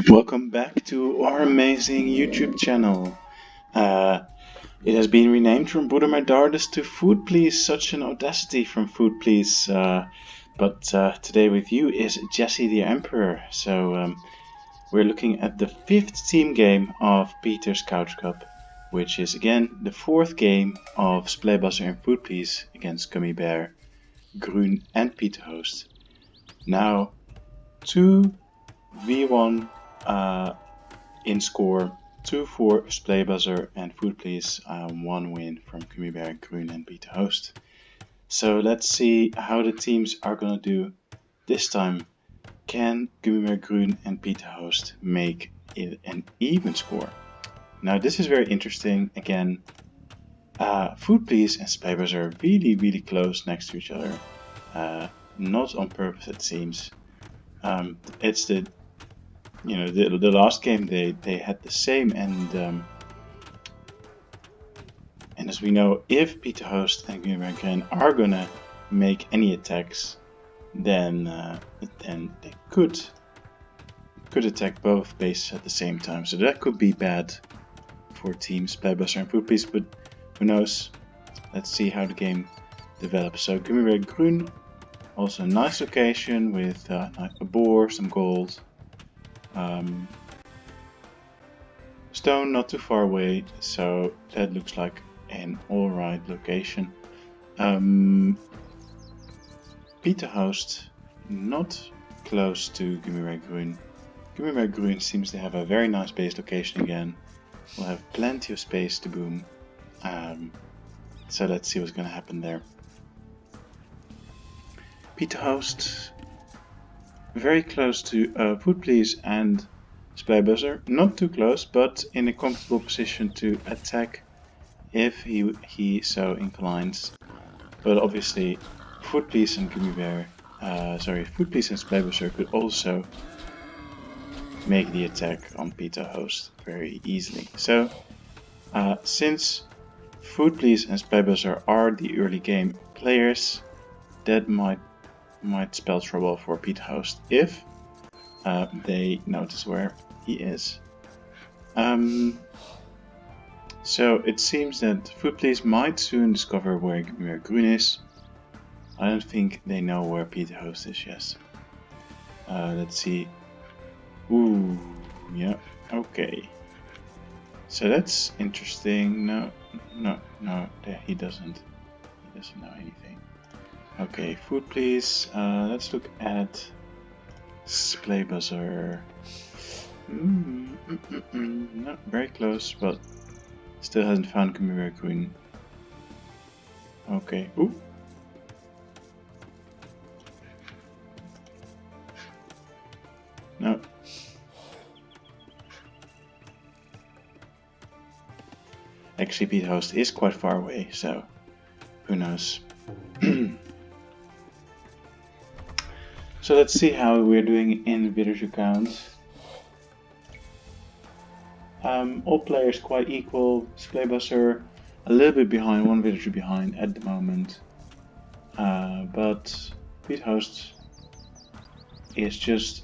Welcome back to our amazing YouTube channel. It has been renamed from Buddha My Dardis to Food Please. Such an audacity from Food Please. But today with you is Jesse the Emperor. So we're looking at the 5th team game of Peter's Couch Cup, which is again the 4th game of Spleebuzzer and Food Please against Gummy Bear, Groen and Peter Host. Now 2v1 in score, 2 for Spleebuzzer and Food Please, 1 win from Gummy Bear, Groen and Peter Host. So let's see how the teams are gonna do this time. Can Gummy Bear, Groen and Peter Host make it an even score? Now this is very interesting. Again, Food Please and Spleebuzzer are really close next to each other. Not on purpose, it seems. It's the last game they had the same, and as we know, if Peter Host and Gummy Bear Groen are gonna make any attacks, then they could attack both bases at the same time. So that could be bad for teams Spleebuzzer and Food Please, but who knows? Let's see how the game develops. So Gummy Bear Groen, also a nice location with a boar, some gold. Stone not too far away, so that looks like an alright location. Peter Host not close to Gummy Bear Groen. Gummy Bear Groen seems to have a very nice base location again. We'll have plenty of space to boom. So let's see what's gonna happen there. Peter Host very close to Food Please and Spleebuzzer. Not too close, but in a comfortable position to attack if he so inclines. But obviously, Food Please and Food Please and Spleebuzzer could also make the attack on Peter Host very easily. So, since Food Please and Spleebuzzer are the early game players, that might spell trouble for Peter Host if they notice where he is. So it seems that Food Please might soon discover where Gummy Bear Groen is. I don't think they know where Peter Host is yet. Let's see. Ooh, yeah, okay. So that's interesting. No, he doesn't know anything. Okay, Food Please. Let's look at Spleebuzzer. Not very close, but still hasn't found Gummy Bear Groen. Okay. Ooh. No. Actually, Peter Host is quite far away, so who knows. So let's see how we're doing in villager count. All players quite equal. Spleebuzzer a little bit behind, 1 villager behind at the moment. But Peter Host is just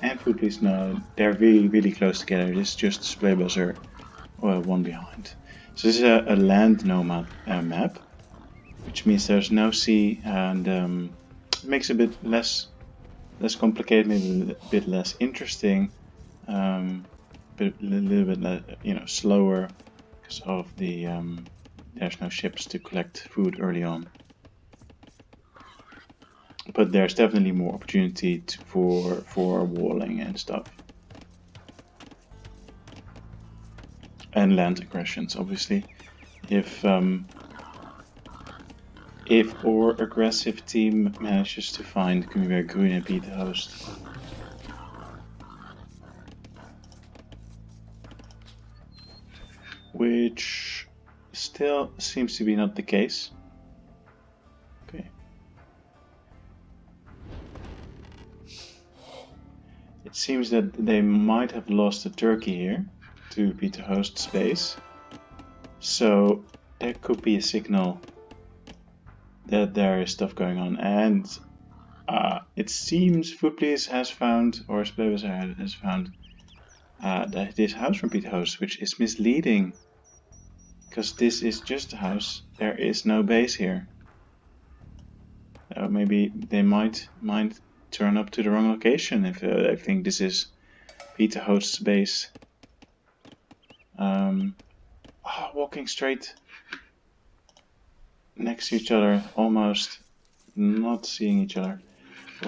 and Food Please, no, they're really close together. It's just Spleebuzzer 1 behind. So this is a land nomad map, which means there's no sea, and it makes it a bit less complicated, maybe a bit less interesting, but a little bit less, slower because of the there's no ships to collect food early on. But there's definitely more opportunity for walling and stuff, and land aggressions. Obviously, if our aggressive team manages to find Gummy Bear Groen and Peter Host, which still seems to be not the case. Okay. It seems that they might have lost a turkey here to Peter Host's base, so there could be a signal that there is stuff going on, and it it seems Food Please has found, or Spleebuzzer has found, this house from Peter Host, which is misleading. Because this is just a house. There is no base here. Maybe they might turn up to the wrong location if I think this is Peter Host's base. Walking straight next to each other, almost not seeing each other.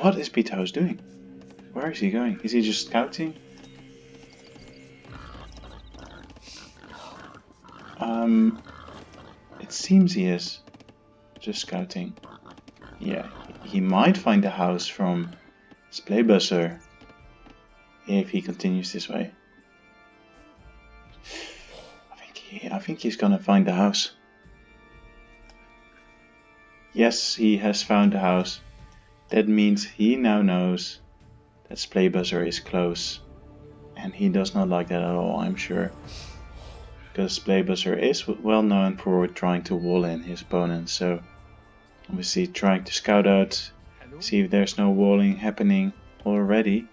What is Peter Host doing? Where is he going? Is he just scouting? It seems he is just scouting. Yeah, he might find a house from Spleebuzzer if he continues this way. I think he's gonna find the house. Yes, he has found the house. That means he now knows that Spleebuzzer is close. And he does not like that at all, I'm sure. Because Spleebuzzer is well known for trying to wall in his opponents. So obviously trying to scout out, see if there's no walling happening already.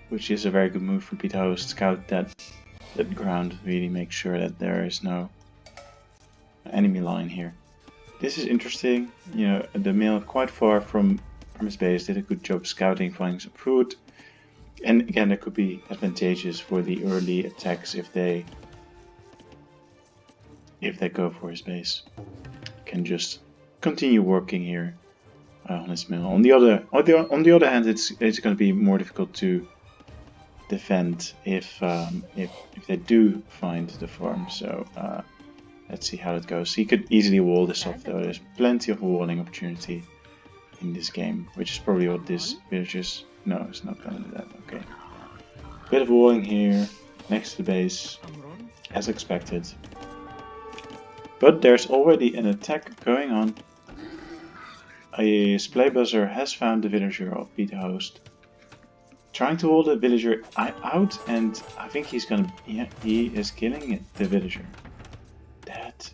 Which is a very good move from Peter Host. Scout that ground, really make sure that there is no enemy line here. This is interesting. You know, the male quite far from his base did a good job scouting, finding some food. And again, that could be advantageous for the early attacks if they go for his base. Can just continue working here on his mill. On the other hand, it's going to be more difficult to defend if they do find the farm. So let's see how it goes. He could easily wall this off though. There's plenty of walling opportunity in this game, which is probably what this village is. No, it's not going to do that. Okay. Bit of walling here next to the base, as expected. But there's already an attack going on. A Spleebuzzer has found the villager of Peter Host. Trying to hold the villager out, and I think he's gonna. Yeah, he is killing it, the villager. That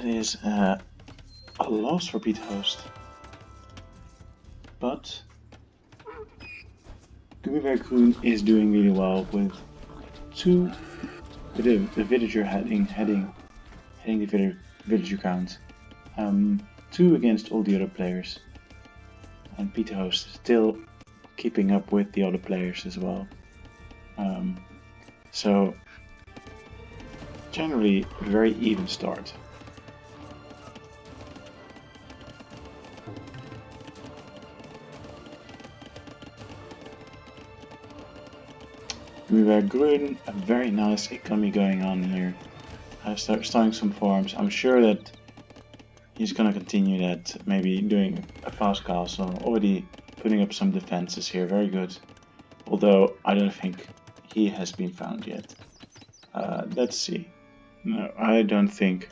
is a loss for Peter Host. But Gummibärgrün is doing really well with the villager heading the villager count. 2 against all the other players, and Peter Host is still keeping up with the other players as well. So generally a very even start. Gummibärgrün, a very nice economy going on here. Starting some farms. I'm sure that he's gonna continue that, maybe doing a fast castle, already putting up some defenses here, very good. Although I don't think he has been found yet. Let's see. No, I don't think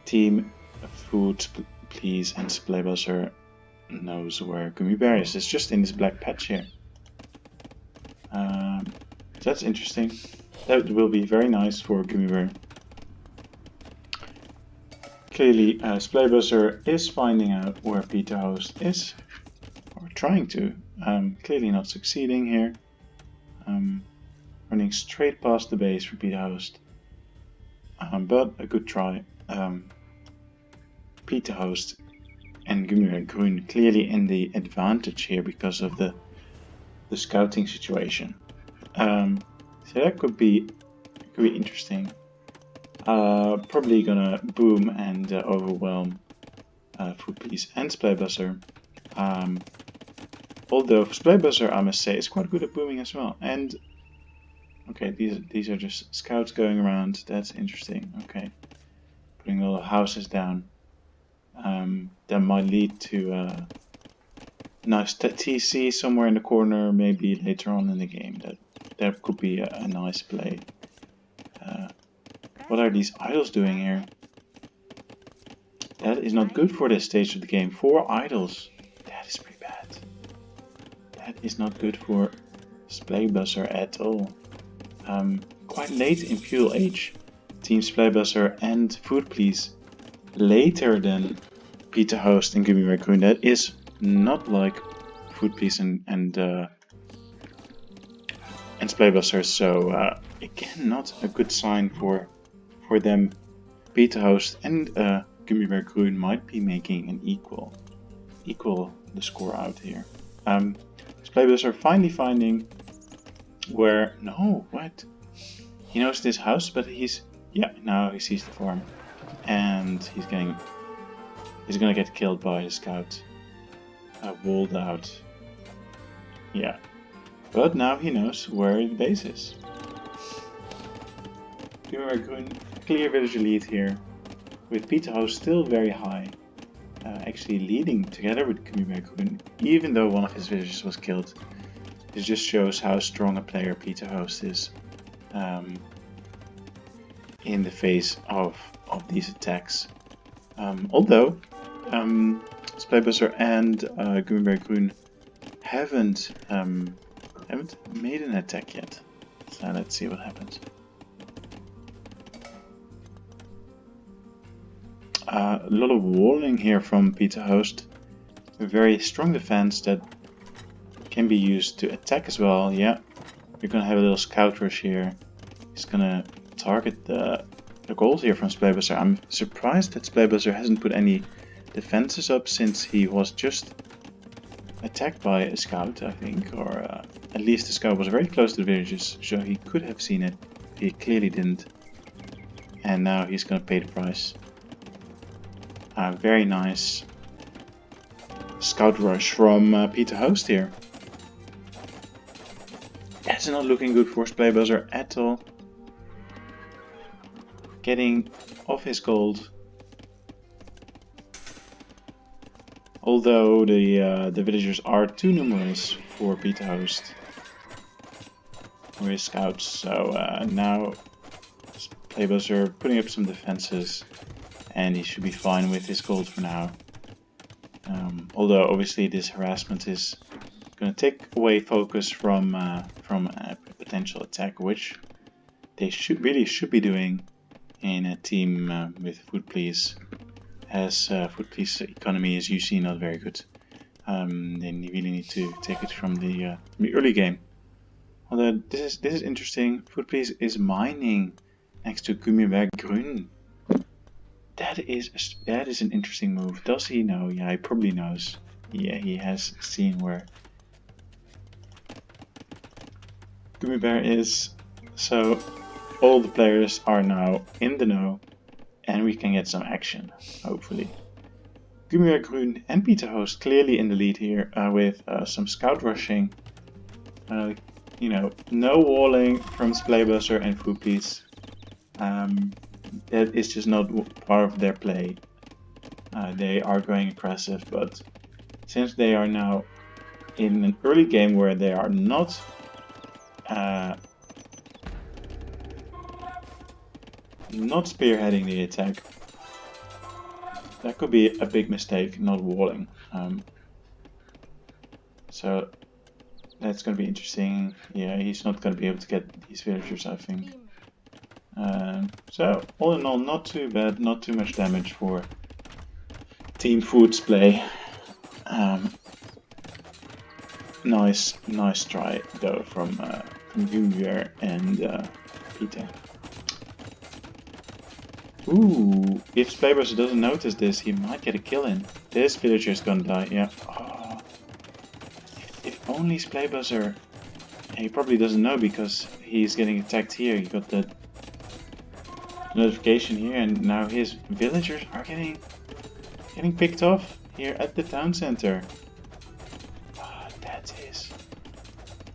Team Food Please and Spleebuzzer knows where Gummibär is. It's just in this black patch here. That's interesting. That will be very nice for Gummibär. Clearly, Spleebuzzer is finding out where Peter Host is, or trying to. Clearly not succeeding here. Running straight past the base for Peter Host. But a good try. Peter Host and Gummibärgrün clearly in the advantage here because of the scouting situation. So that could be interesting. Probably gonna boom and overwhelm Food Please and Spleebuzzer. Although Spleebuzzer, I must say, is quite good at booming as well. And okay, these are just scouts going around. That's interesting. Okay, putting a lot of houses down. That might lead to a nice TC somewhere in the corner, maybe later on in the game. That could be a nice play. What are these idols doing here? That is not good for this stage of the game. 4 idols. That is pretty bad. That is not good for Spleebuzzer at all. Quite late in Fuel Age, Team Spleebuzzer and Food Please. Later than Peter Host and Gummy Raccoon. That is not like Food Police and Splaybuster, so again, not a good sign for them. Peter Host and Gummy Raccoon might be making an equal the score out here. Splaybuster finally finding where what? He knows this house, but now he sees the farm, and he's gonna get killed by the scout. Walled out. Yeah. But now he knows where the base is. Gummy Raccoon, clear villager lead here, with Peter Host still very high. Actually leading together with Gummy Raccoon, even though one of his villagers was killed. This just shows how strong a player Peter Host is in the face of these attacks. Although Splaybuster and Gummy Raccoon haven't made an attack yet. So let's see what happens. A lot of walling here from Peter Host. A very strong defense that can be used to attack as well. Yeah, you're gonna have a little scout rush here. He's gonna target the gold here from Splaybuster. I'm surprised that Splaybuster hasn't put any defenses up since he was just attacked by a scout, I think, or at least the scout was very close to the villages, so he could have seen it. He clearly didn't, and now he's gonna pay the price. Very nice scout rush from Peter Host here. That's not looking good for Splaybuster at all. Getting off his gold. Although the villagers are too numerous for Peter Host or his scouts, so now Splaybuster putting up some defenses, and he should be fine with his gold for now. Although obviously this harassment is going to take away focus from a potential attack, which they should be doing in a team with Food Police, as Food Police economy is usually not very good. They really need to take it from the early game. Although this is interesting. Food Police is mining next to Gummy Raccoon. That is an interesting move. Does he know? Yeah, he probably knows. Yeah, he has seen where Gummy Bear is. So all the players are now in the know, and we can get some action, hopefully. Gummy Raccoon and Peter Host clearly in the lead here with some scout rushing. No walling from Splaybuster and Food Police. That is just not part of their play. They are going aggressive, but since they are now in an early game where they are not spearheading the attack, that could be a big mistake, not walling. So that's going to be interesting. Yeah, he's not going to be able to get these villagers, I think. So all in all, not too bad, not too much damage for Team Food's play. Nice try though from Junior and Peter. Ooh, if Splaybuster doesn't notice this, he might get a kill in. This villager is gonna die, yeah. Oh. If only Splaybuster, he probably doesn't know because he's getting attacked here. He got the notification here, and now his villagers are getting picked off here at the town center. Oh, that is,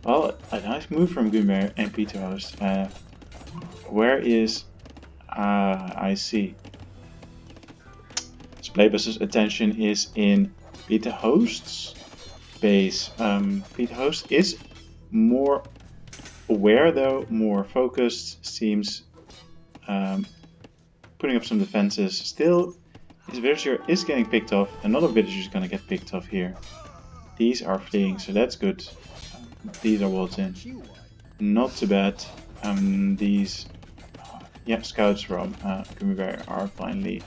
well, a nice move from Gummer and Peter Host. Where is I see Splaybuster's attention is in Peter Host's base. Peter Host is more aware though, more focused, seems putting up some defenses. Still, his villager is getting picked off. Another villager is going to get picked off here. These are fleeing, so that's good. These are walled in. Not too bad. These scouts from Gummy Bear are finally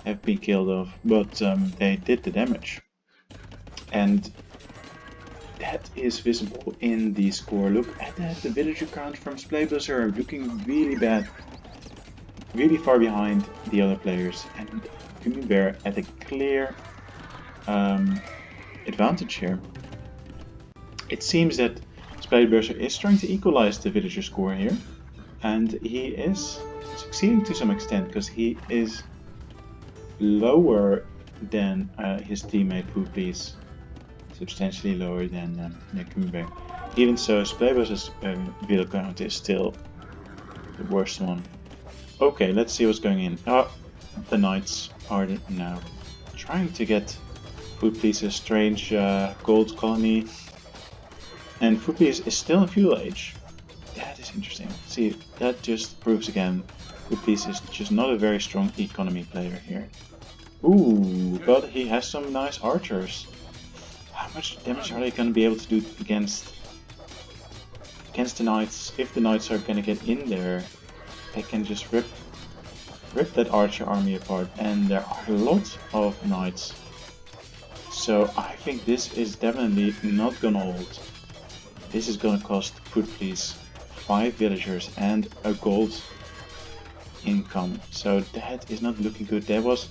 have been killed off, but they did the damage. And that is visible in the score. Look at that, the villager count from Splaybuster looking really bad. Really far behind the other players. And Gummy Bear at a clear advantage here. It seems that Splaybuster is trying to equalize the villager score here. And he is succeeding to some extent, because he is lower than his teammate Poopy's. Substantially lower than Gummy Bear. Even so, Splaybuster's villager count is still the worst one. Okay, let's see what's going in. Oh, the knights are now trying to get Foodplease's strange gold colony. And Foodplease is still in feudal age. That is interesting. See, that just proves again, Foodplease is just not a very strong economy player here. Ooh, but he has some nice archers. How much damage are they going to be able to do against the knights? If the knights are going to get in there, they can just rip that archer army apart, and there are a lot of knights. So I think this is definitely not gonna hold. This is gonna cost Foodplease 5 villagers and a gold income. So that is not looking good. That was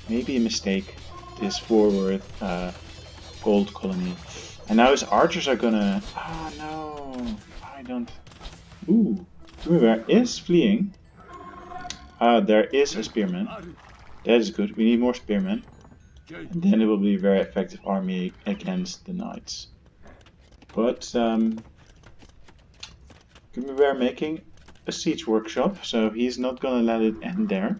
maybe a mistake, this forward gold colony. And now his archers are gonna... Ah, no, I don't... Ooh, Gummy Bear is fleeing. There is a spearman. That is good. We need more spearmen. And then it will be a very effective army against the knights. But Gummy Bear making a siege workshop, so he's not gonna let it end there.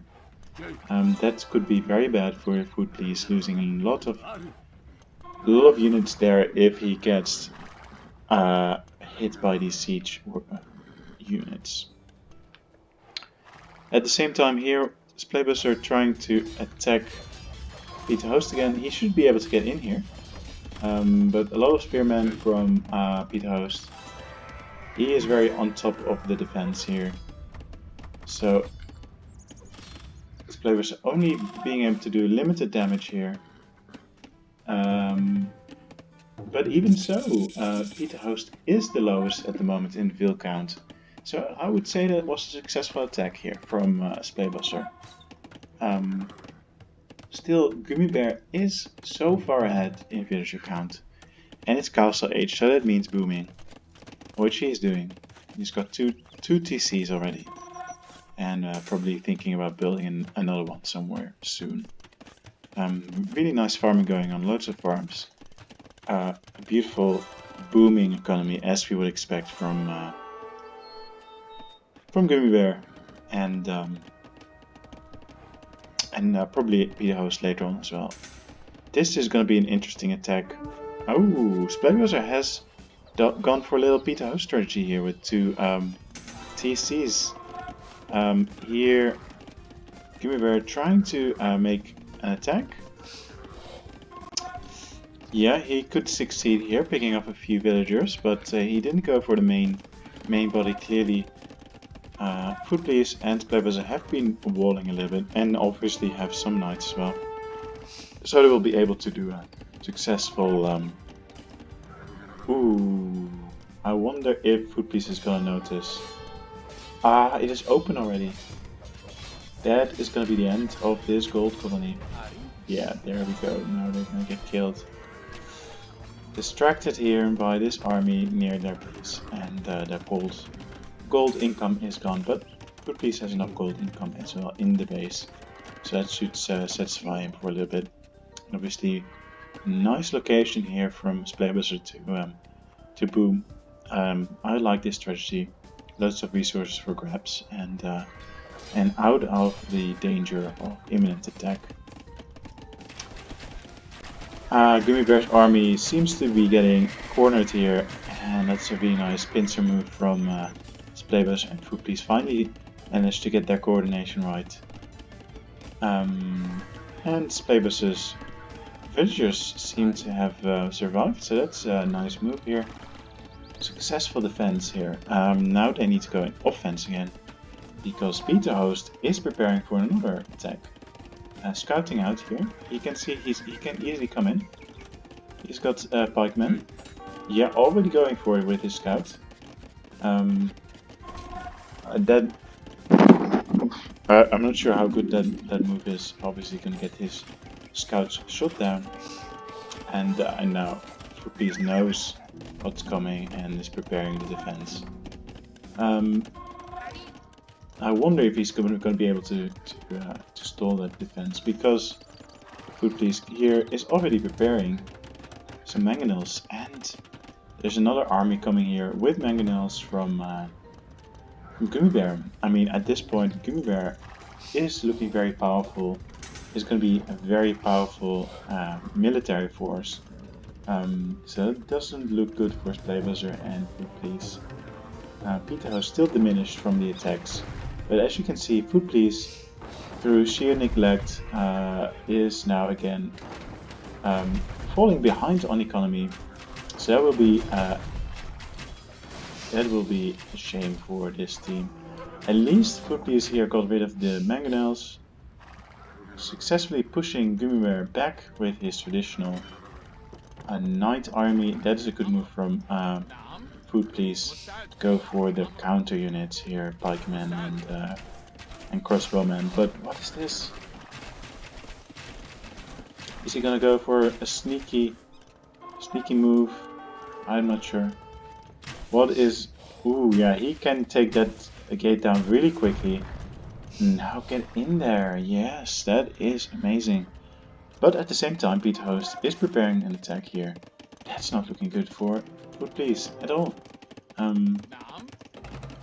That could be very bad for Foodplease, losing a lot of units there if he gets hit by these siege units. At the same time here, Splaybuster are trying to attack Peter Host again. He should be able to get in here. But a lot of spearmen from Peter Host. He is very on top of the defense here. So Splaybuster only being able to do limited damage here. But even so, Peter Host is the lowest at the moment in vill count. So I would say that was a successful attack here from Splaybuster. Still, Gummy Bear is so far ahead in villager count. And it's castle age, so that means booming. Which he is doing. He's got two TCs already. And probably thinking about building another one somewhere soon. Really nice farming going on, loads of farms. A beautiful booming economy as we would expect from Gummy Bear, and probably Peter Host later on as well. This is going to be an interesting attack. Oh, Splaybuster has gone for a little Peter Host strategy here with 2 TCs. Here, Gummy Bear trying to make an attack. Yeah, he could succeed here, picking up a few villagers, but he didn't go for the main body clearly. Foodplease and Splaybuster have been walling a little bit, and obviously have some knights as well. So they will be able to do a successful... Ooh, I wonder if Foodplease is gonna notice. Ah, it is open already. That is gonna be the end of this gold colony. Yeah, there we go. Now they're gonna get killed. Distracted here by this army near their base, and their gold income is gone, but Foodplease has enough gold income as well in the base, so that should satisfy him for a little bit. Obviously, nice location here from Splaybuster to boom. I like this strategy. Lots of resources for grabs, and out of the danger of imminent attack. Gummy Bear's army seems to be getting cornered here, and that's a really nice pincer move from Splaybuster, and Foodplease finally managed to get their coordination right. And Splaybuster's villagers seem to have survived, so that's a nice move here. Successful defense here. Now they need to go in offense again, because Peter Host is preparing for another attack. scouting out here. You can see he can easily come in. He's got pikemen. Yeah, already going for it with his scout. I'm not sure how good that move is. Obviously, gonna get his scouts shot down, and now Footpiece knows what's coming and is preparing the defense. I wonder if he's going to be able to stall that defense, because Footpiece here is already preparing some mangonels, and there's another army coming here with mangonels from Gummy Bear. I mean, at this point, Gummy Bear is looking very powerful. It's going to be a very powerful military force. So it doesn't look good for Splaybuster and Footpiece. Peterhouse still diminished from the attacks, but as you can see, Footpiece, through sheer neglect, is now again falling behind on economy. So that will be a shame for this team. At least Footpiece here got rid of the mangonels, successfully pushing Gummy Bear back with his traditional knight army. That is a good move from Footpiece. Go for the counter units here, pikemen and crossbowmen. But what is this? Is he gonna go for a sneaky move? I'm not sure. What is... Ooh, yeah, he can take that gate down really quickly. Now get in there. Yes, that is amazing. But at the same time, Peterhouse is preparing an attack here. That's not looking good for Footpiece at all.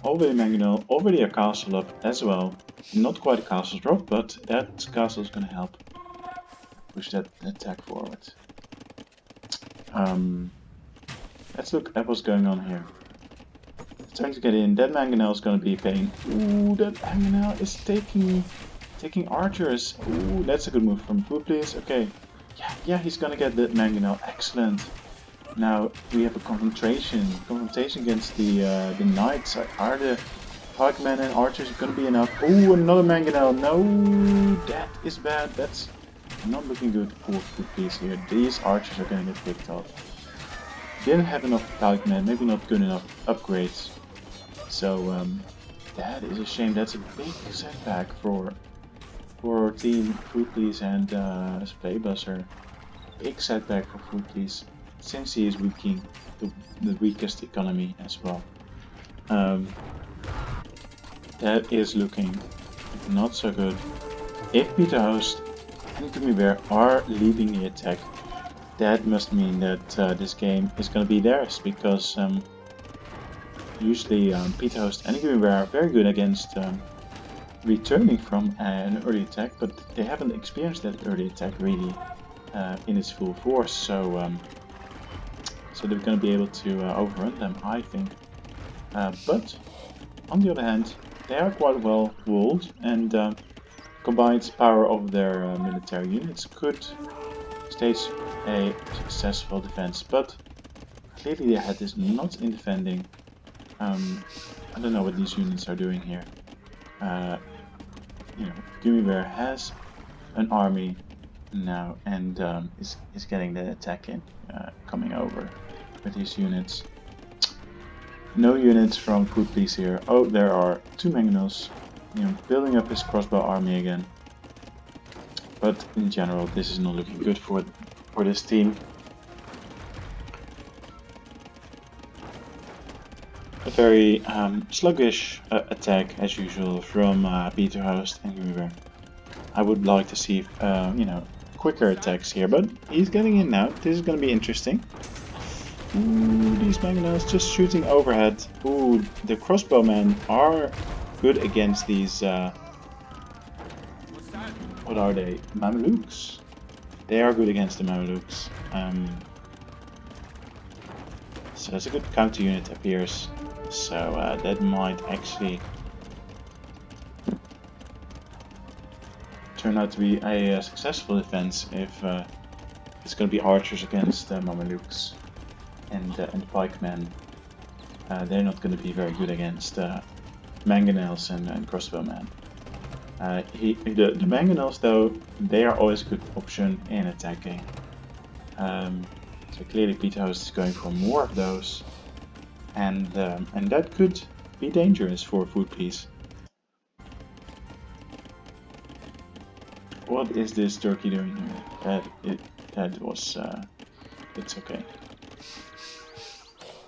Already mangonel, already a castle up as well. Not quite a castle drop, but that castle is gonna help push that attack forward. Let's look at what's going on here. It's trying to get in. That mangonel is gonna be a pain. Ooh, that mangonel is taking archers. Ooh, that's a good move from Footpiece. Okay, yeah, he's gonna get that mangonel. Excellent. Now we have a confrontation against the knights. Are the pikemen and archers gonna be enough? Ooh, another mangonel. No, that is bad. That's not looking good for Footpiece here. These archers are gonna get picked off. Didn't have enough pikemen, maybe not good enough upgrades. So that is a shame. That's a big setback for Team Footpiece and Splaybuster. Big setback for Footpiece, since he is weakening the weakest economy as well. That is looking not so good. If Peterhouse and Gummy Bear are leading the attack, that must mean that this game is going to be theirs, because usually Peterhouse and Gummy Bear are very good against returning from an early attack, but they haven't experienced that early attack really in its full force, so they're going to be able to overrun them, I think. But on the other hand, they are quite well walled, and combined power of their military units could stage a successful defense, but clearly their head is not in defending. I don't know what these units are doing here. You know, Gummy Bear has an army now, and is getting the attack in, coming over with his units. No units from Footpiece here. Oh, there are two mangonels, you know, building up his crossbow army again. But in general, this is not looking good for this team. A very sluggish attack as usual from Peterhouse and Gummy Bear. I would like to see you know, quicker attacks here, but he's getting in now. This is going to be interesting. Ooh, these mangonels just shooting overhead. Ooh, the crossbowmen are good against these. What are they? Mamelukes? They are good against the Mamelukes. So that's a good counter unit appears. So that might actually turn out to be a successful defense if it's going to be archers against Mamelukes and pikemen. They're not going to be very good against mangonels and crossbowmen. The mangonels though, they are always a good option in attacking. So clearly Peter Host is going for more of those, and that could be dangerous for Food Please. What is this turkey doing here? That was it's okay.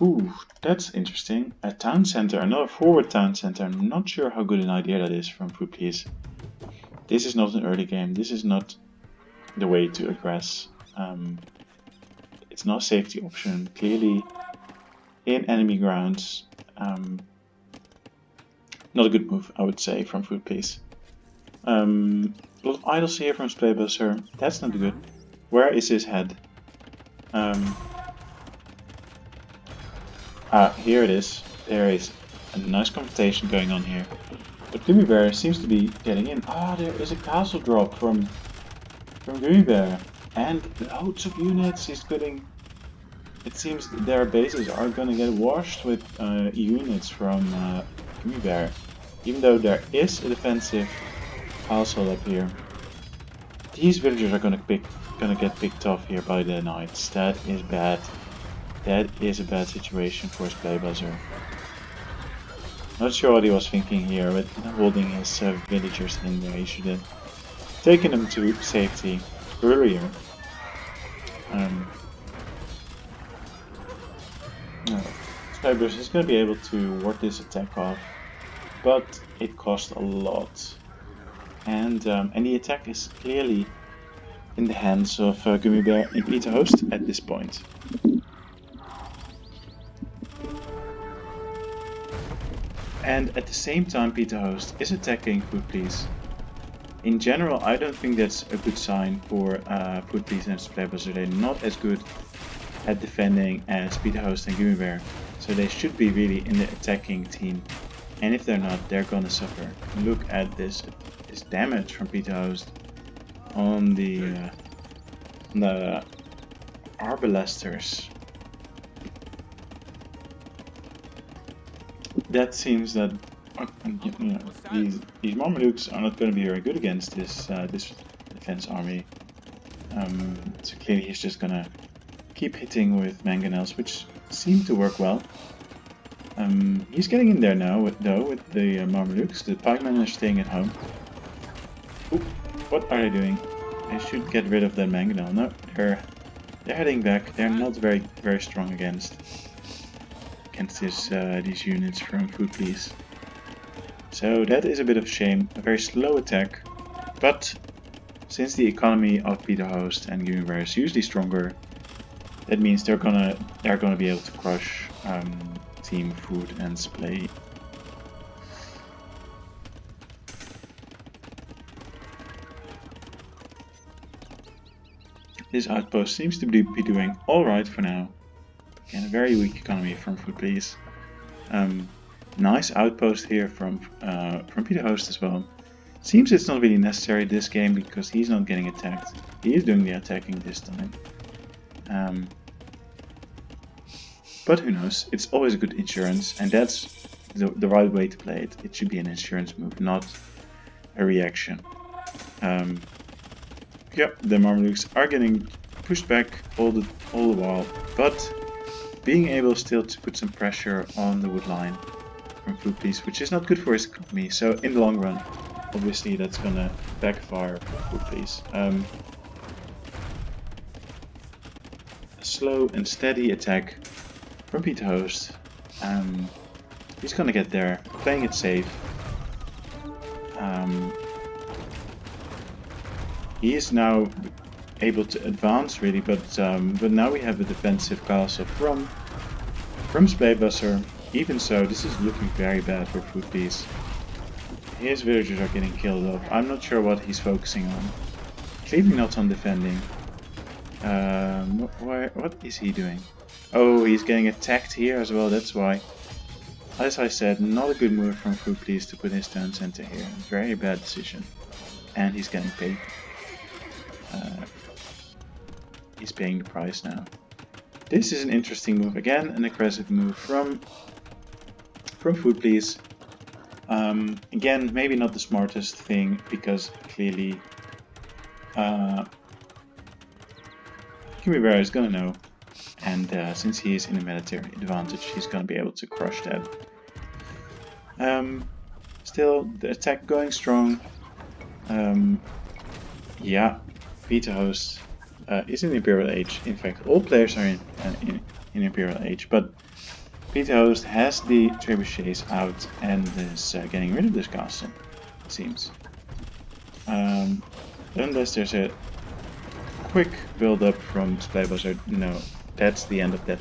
Ooh, that's interesting. A town center, another forward town center. I'm not sure how good an idea that is from Food Please. This is not an early game. This is not the way to aggress. It's not a safety option. Clearly, in enemy grounds, not a good move, I would say, from Food Please. A lot of idols here from Splaybuster. That's not good. Where is his head? Here it is. There is a nice confrontation going on here. But Gummy Bear seems to be getting in. There is a castle drop from Gummy Bear. And loads of units he's getting. It seems their bases are gonna get washed with units from Gummy Bear. Even though there is a defensive castle up here. These villagers are gonna get picked off here by the knights. That is bad. That is a bad situation for Splaybuster. Not sure what he was thinking here with holding his villagers in there. He should have taken them to safety earlier. Splaybuster is going to be able to ward this attack off, but it cost a lot. And the attack is clearly in the hands of Gummy Bear and Peter Host at this point. And at the same time Peter Host is attacking Food Please. In general, I don't think that's a good sign for Food Please and Splaybuster. They're not as good at defending as Peter Host and Gummy Bear. So they should be really in the attacking team. And if they're not, they're gonna suffer. Look at this damage from Peter Host on the Arbalesters. That seems that these Marmalukes are not going to be very good against this defense army. So clearly he's just going to keep hitting with mangonels, which seem to work well. He's getting in there now with the Marmalukes. The pikemen are staying at home. Ooh, what are they doing? I should get rid of that mangonel. No, they're heading back. They're not very strong against these units from Food Please. So that is a bit of a shame. A very slow attack, but since the economy of Peter Host and Gummy Bear is usually stronger, that means they're gonna be able to crush Team Food and Splay. This outpost seems to be doing alright for now. Again, a very weak economy from Food Please. Nice outpost here from Peter Host as well. Seems it's not really necessary this game because he's not getting attacked. He is doing the attacking this time. But who knows? It's always a good insurance, and that's the right way to play it. It should be an insurance move, not a reaction. Yep, the Marmalukes are getting pushed back all the while, but being able still to put some pressure on the wood line from Food Please, which is not good for his economy. So in the long run, obviously that's gonna backfire for Food Please. A slow and steady attack from Peter Host. He's gonna get there, playing it safe. He is now able to advance really, but now we have a defensive castle from Splaybuster. Even so, this is looking very bad for Food Please. His villagers are getting killed off. I'm not sure what he's focusing on. Clearly not on defending. What is he doing? Oh, he's getting attacked here as well, that's why. As I said, not a good move from Food Please to put his town center here. Very bad decision. And he's getting paid. He's paying the price now. This is an interesting move. Again, an aggressive move from Food Please. Again, maybe not the smartest thing, because clearly Kimibera is gonna know, and since he is in a military advantage, he's gonna be able to crush that. Still, the attack going strong. Yeah, Peter Host is in Imperial Age. In fact, all players are in Imperial Age, but Peter Host has the trebuchets out and is getting rid of this castle, it seems. Unless there's a quick build-up from Spybuzzer. No, that's the end of that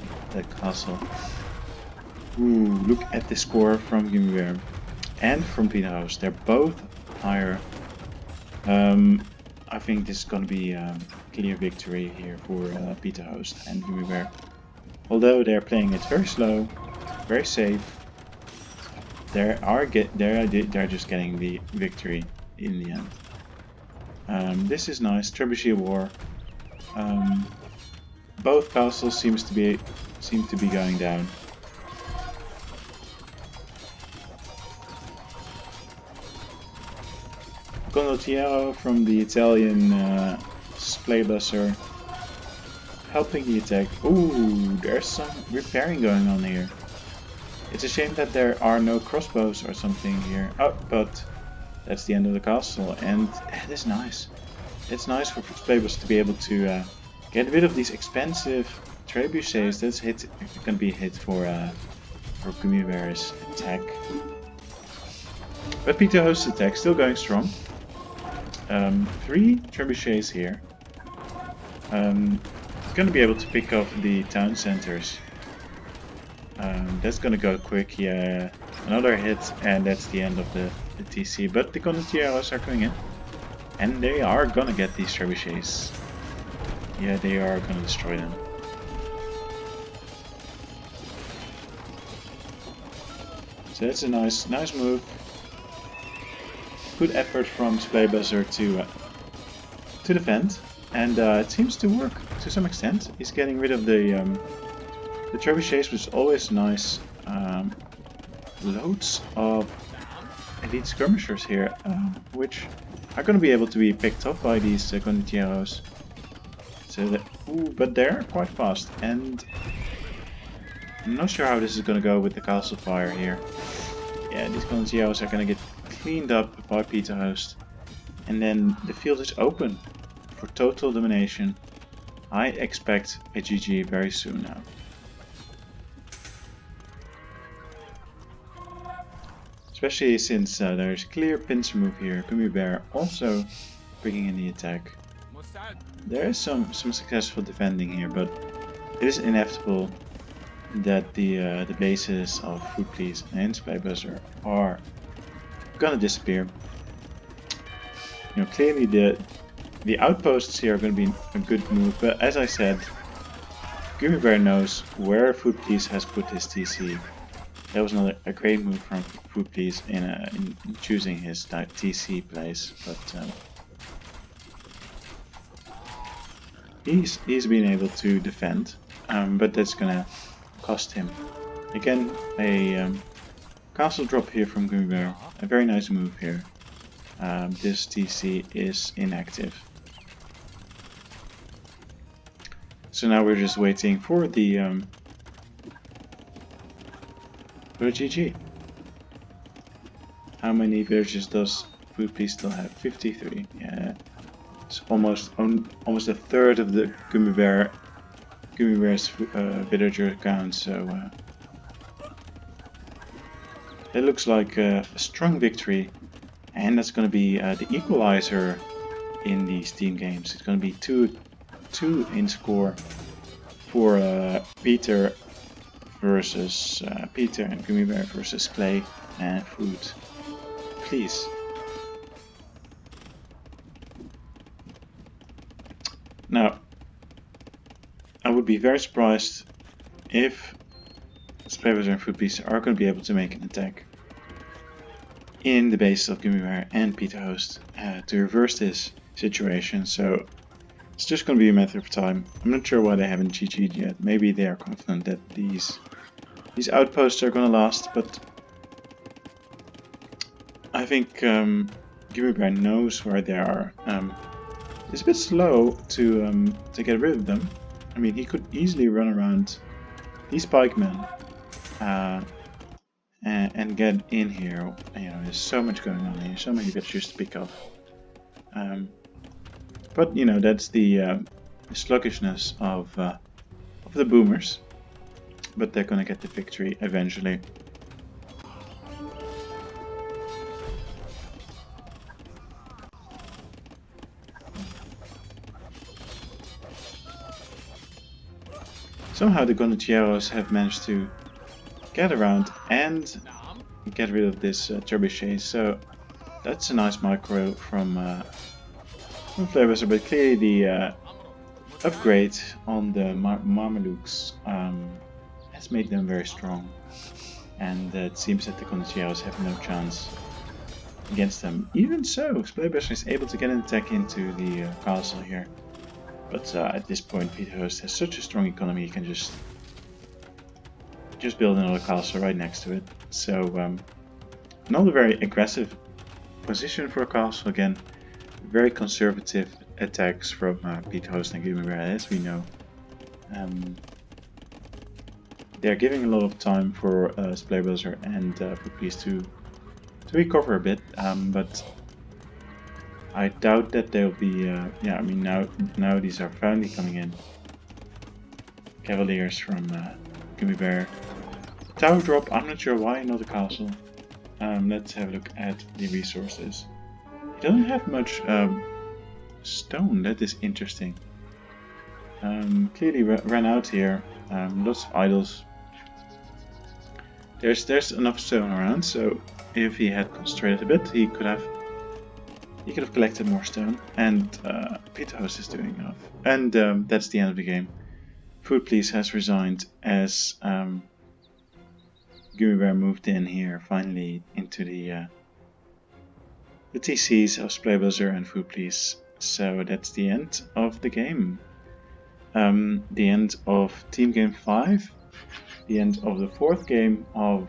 castle. Ooh, look at the score from Gummibär and from Peter Host. They're both higher. I think this is going to be a clear victory here for Peter Host and Gummibär. Although they're playing it very slow, very safe, they're just getting the victory in the end. This is nice. Trebuchet War. Both castles seem to be going down. Condottiero from the Italian Spybuzzer helping the attack. Ooh, there's some repairing going on here. It's a shame that there are no crossbows or something here. Oh, but that's the end of the castle, and that is nice. It's nice for Spybuzzer to be able to get rid of these expensive trebuchets. That's gonna be a hit for Gummibär's attack. But Peter Host's attack still going strong. 3 trebuchets here. Gonna be able to pick off the town centers. That's gonna go quick. Yeah, another hit, and that's the end of the TC. But the Condottieros are coming in, and they are gonna get these trebuchets. Yeah, they are gonna destroy them. So that's a nice move. Good effort from Spybuzzer to defend, and it seems to work to some extent. He's getting rid of the trebuchets, which is always nice. Loads of elite skirmishers here, which are going to be able to be picked up by these Condottieros. So that, but they're quite fast, and I'm not sure how this is going to go with the castle fire here. Yeah, these Condottieros are going to get cleaned up by Peter Host, and then the field is open for total domination. I expect a GG very soon now. Especially since there's clear pincer move here. Gummibär also bringing in the attack. There is some successful defending here, but it is inevitable that the bases of Food Police and Spybuzzer are gonna disappear. You know, clearly the outposts here are gonna be a good move, but as I said, Gummibär knows where Food Police has put his TC. That was not a great move from Food Police in choosing his TC place, but he's been able to defend, but that's gonna cost him. Again, a castle drop here from Gummibär, a very nice move here. This TC is inactive. So now we're just waiting for the GG. How many villages does Food Police still have? 53. Yeah, it's almost a third of the Gummibär's villager count. So it looks like a strong victory, and that's going to be the equalizer in these team games. It's going to be 2 in score for Peter versus Peter, and Gummibär versus Clay and Food. Please. Now, I would be very surprised if Spybuzzer and Food Police are going to be able to make an attack in the base of Gummibär and Peter Host to reverse this situation. So it's just going to be a matter of time. I'm not sure why they haven't GG'd yet. Maybe they are confident that these outposts are going to last, but I think Gummibär knows where they are. It's a bit slow to get rid of them. I mean, he could easily run around these pikemen and get in here. You know, there's so much going on here, so many villagers to pick off. But you know, that's the sluggishness of the boomers. But they're gonna get the victory eventually. Somehow the Gondotieros have managed to get around and get rid of this trebuchet, so that's a nice micro from Flavors, but clearly the upgrade on the Mamelukes has made them very strong, and it seems that the Condotieros have no chance against them. Even so, Splaybuster is able to get an attack into the castle here. But at this point, Peter Host has such a strong economy, he can just build another castle right next to it. So, not a very aggressive position for a castle again. Very conservative attacks from Peter Host and Gummibär, as we know. They're giving a lot of time for Splaybuster and Footpiece to recover a bit, but I doubt that they'll be, yeah, I mean now these are finally coming in. Cavaliers from Gummibär. Tower drop, I'm not sure why, not a castle. Let's have a look at the resources. He doesn't have much stone, that is interesting. Clearly ran out here, lots of idols. There's enough stone around, so if he had concentrated a bit, he could have collected more stone, and Peter Host is doing enough. And that's the end of the game. Food Please has resigned as Gummibär moved in here, finally into the TCs of Splaybuster and Food Please. So that's the end of the game. The end of Team Game 5. The end of the fourth game of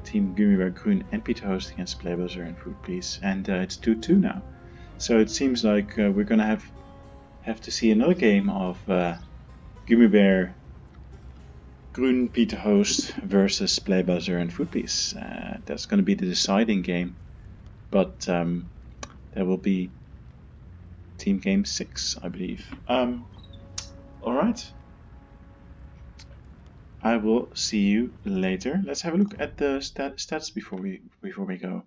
Team Gummibär Groen and Peter Host against Splaybuster and Food Please, and it's 2-2 now. So it seems like we're gonna have to see another game of Gummibär Groen, Peter Host versus Splaybuster and Food Please. That's gonna be the deciding game, but there will be Team Game 6, I believe. Alright. I will see you later. Let's have a look at the stats before we go.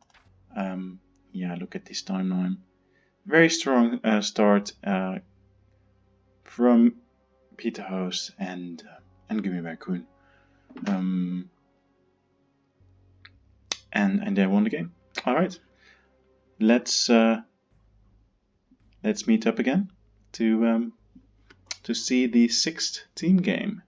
Yeah, look at this timeline. Very strong start from Peter Host and Gummibär Groen. And they won the game. All right, let's meet up again to see the 6th team game.